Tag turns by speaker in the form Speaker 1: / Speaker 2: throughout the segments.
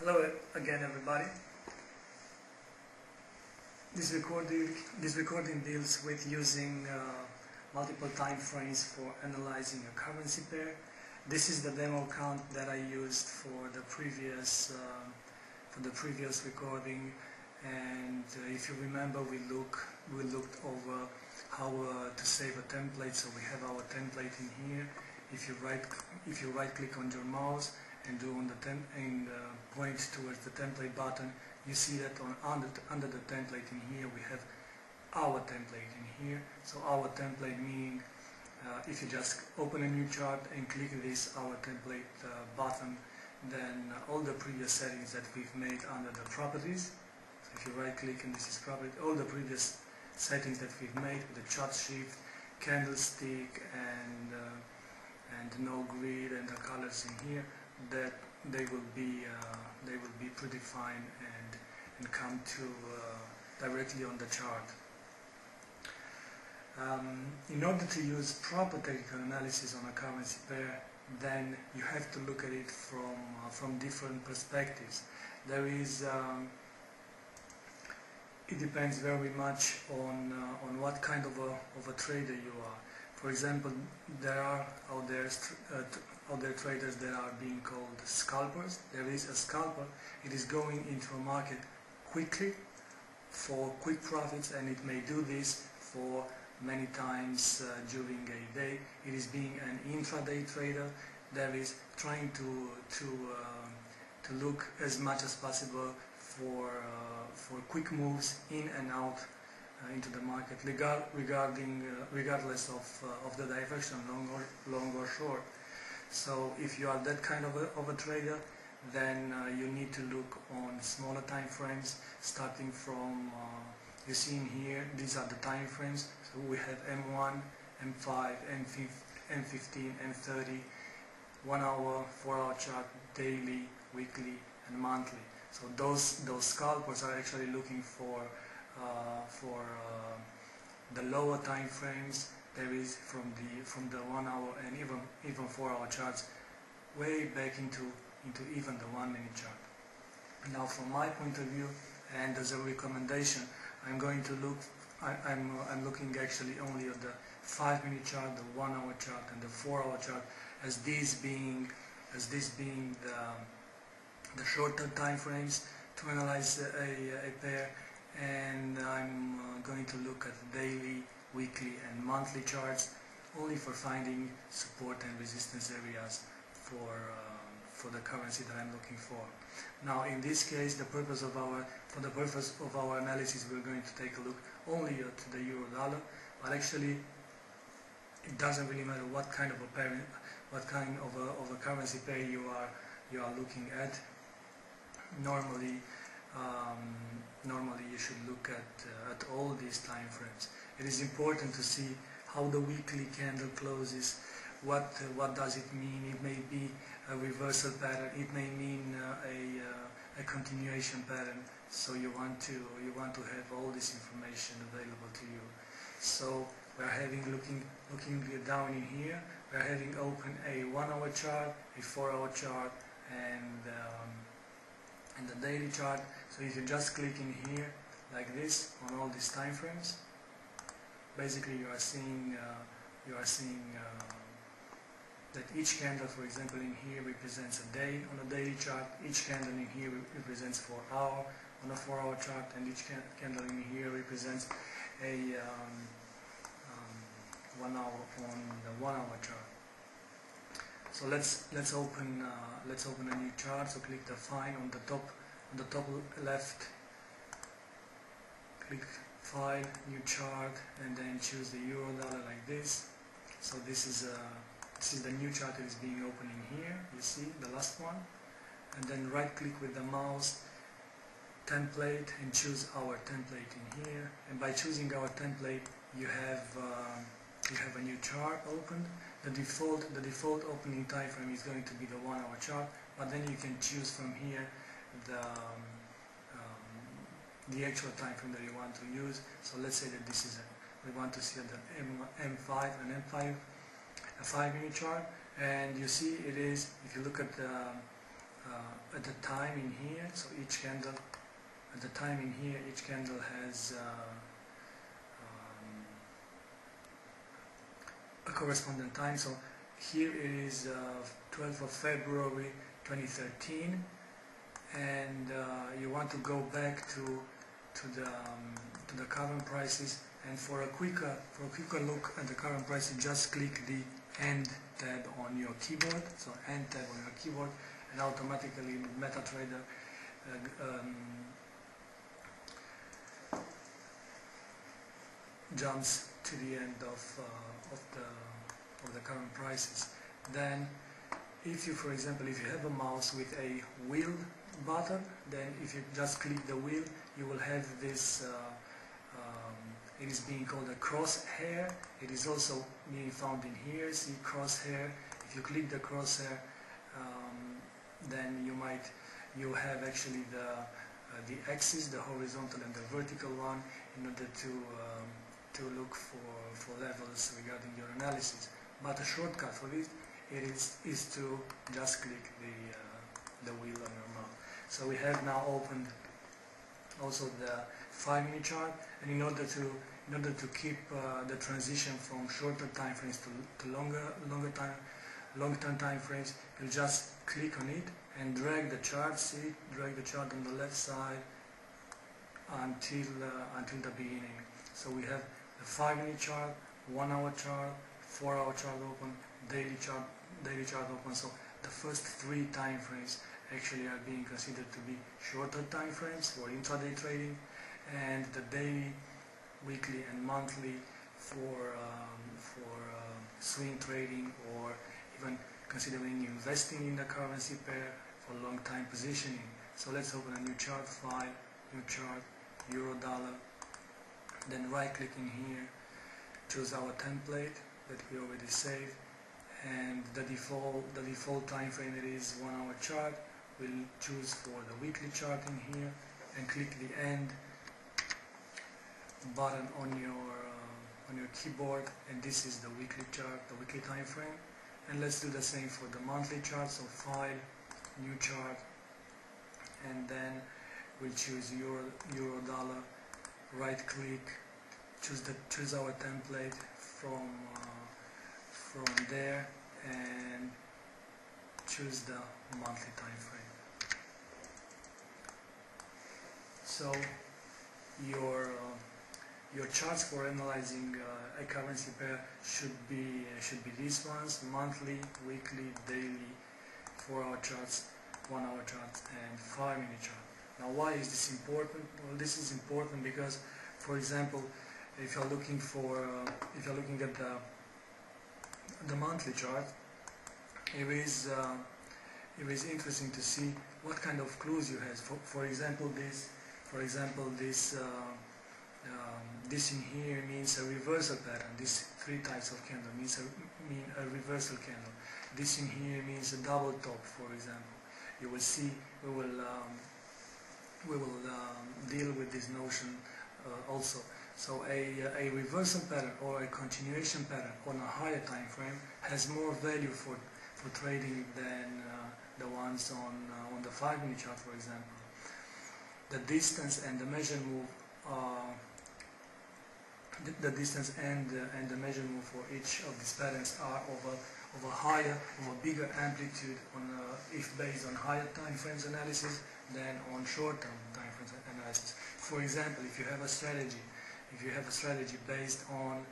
Speaker 1: Hello again, everybody. This recording deals with using multiple time frames for analyzing a currency pair. This is the demo account that I used for the previous recording, and if you remember, we looked over how to save a template. So we have our template in here. If you right click on your mouse and point towards the template button, you see that under the template in here we have our template in here. So our template meaning if you just open a new chart and click this our template button, then all the previous settings that we've made under the properties. So if you right click and this is property, all the previous settings that we've made with the chart shift, candlestick, and no grid, and the colors in here, that they will be predefined and come to directly on the chart. In order to use proper technical analysis on a currency pair, then you have to look at it from different perspectives. There is it depends very much on what kind of a trader you are. For example, there are out there traders that are being called scalpers. There is a scalper. It is going into a market quickly for quick profits, and it may do this for many times during a day. It is being an intraday trader that is trying to look as much as possible for quick moves in and out into the market, regardless of the direction, long or short. So if you are that kind of a trader, then you need to look on smaller time frames, starting from you see in here, these are the time frames. So we have M1, M5, M15, M30, 1 hour, 4 hour chart, daily, weekly, and monthly. So those scalpers are actually looking for the lower time frames. There is from the 1 hour and even 4 hour charts, way back into even the 1 minute chart. Now, from my point of view, and as a recommendation, I'm going to look. I'm looking actually only at the 5 minute chart, the 1 hour chart, and the 4 hour chart, as these being the shorter time frames to analyze a pair. And I'm going to look at daily, weekly, and monthly charts only for finding support and resistance areas for the currency that I'm looking for. Now, in this case, for the purpose of our analysis, we're going to take a look only at the euro dollar. But actually, it doesn't really matter what kind of a currency pair you are looking at. Normally you should look at all these time frames. It is important to see how the weekly candle closes. What does it mean? It may be a reversal pattern. It may mean a continuation pattern. So you want to have all this information available to you. So we're looking down in here. We're having open a 1 hour chart, a 4 hour chart, and the daily chart. So if you just click in here like this on all these time frames, basically you are seeing that each candle, for example, in here represents a day on a daily chart. Each candle in here represents 4 hours on a 4 hour chart, and each candle in here represents a 1 hour on the 1 hour chart. So let's open a new chart. So click define on the top left. Click file, new chart, and then choose the euro dollar like this. So this is the new chart that is being opened in here. You see the last one, and then right click with the mouse, template, and choose our template in here. And by choosing our template, you have a new chart opened. The default opening time frame is going to be the 1 hour chart, but then you can choose from here the actual time frame that you want to use. So let's say that this is we want to see the M5 and M5 a 5 minute chart, and you see it is, if you look at at the time in here. So each candle at the time in here, each candle has a corresponding time. So here it is 12th of February 2013, and you want to go back to the current prices. And for a quicker look at the current prices, just click the End tab on your keyboard. So End tab on your keyboard, and automatically MetaTrader jumps to the end of the current prices. Then, if you, for example, if you have a mouse with a wheel button, then if you just click the wheel, you will have this. It is being called a crosshair. It is also being found in here. See, crosshair. If you click the crosshair, then you have actually the axis, the horizontal and the vertical one, in order to look for levels regarding your analysis. But a shortcut for this is to just click the wheel on your mouse. So we have now opened also the 5-minute chart, and in order to keep the transition from shorter time frames to long-term time frames, you just click on it and drag the chart. See, drag the chart on the left side until the beginning. So we have the 5-minute chart, 1-hour chart, 4-hour chart open, daily chart open. So the first 3 time frames actually are being considered to be shorter time frames for intraday trading, and the daily, weekly and monthly for swing trading, or even considering investing in the currency pair for long time positioning. So let's open a new chart file, new chart, euro dollar, then right clicking here, choose our template that we already saved, and the default time frame, it is 1-hour chart. We'll choose for the weekly chart in here and click the End button on your keyboard, and this is the weekly chart, the weekly time frame. And let's do the same for the monthly chart. So File, New Chart, and then we'll choose euro dollar, right click, choose our template from there, and choose the monthly time frame. So your charts for analyzing a currency pair should be these ones: monthly, weekly, daily, 4-hour charts, 1-hour charts, and 5-minute chart. Now, why is this important? Well, this is important because, for example, if you're looking at the monthly chart, it is interesting to see what kind of clues you have. For example, this in here means a reversal pattern. These 3 types of candle mean a reversal candle. This in here means a double top, for example. You will see we will deal with this notion also. So a reversal pattern or a continuation pattern on a higher time frame has more value for trading than the ones on the 5-minute chart, for example. The distance and the measure move the distance and the measure move for each of these patterns are of a bigger amplitude if based on higher time frames analysis than on short-term time frames analysis. For example, if you have a strategy based on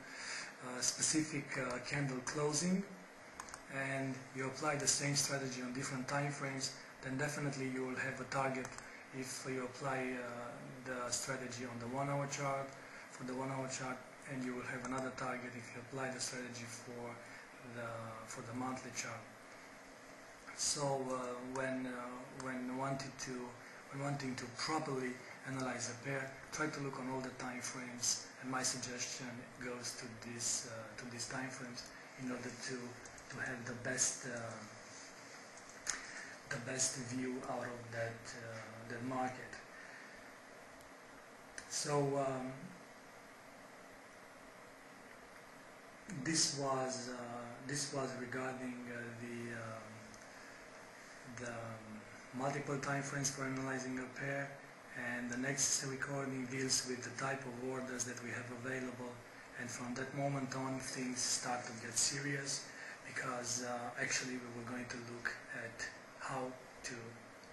Speaker 1: specific candle closing, and you apply the same strategy on different time frames, then definitely you will have a target if you apply the strategy on the 1-hour chart, for the 1-hour chart, and you will have another target if you apply the strategy for the monthly chart. So when wanting to properly analyze a pair, try to look on all the time frames, and my suggestion goes to these time frames in order to have the best view out of that market. So this was regarding multiple time frames for analyzing a pair, and the next recording deals with the type of orders that we have available, and from that moment on things start to get serious, because actually we were going to look at how to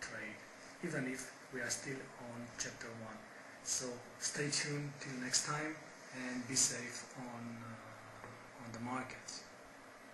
Speaker 1: trade, even if we are still on chapter 1. So stay tuned till next time and be safe on the markets.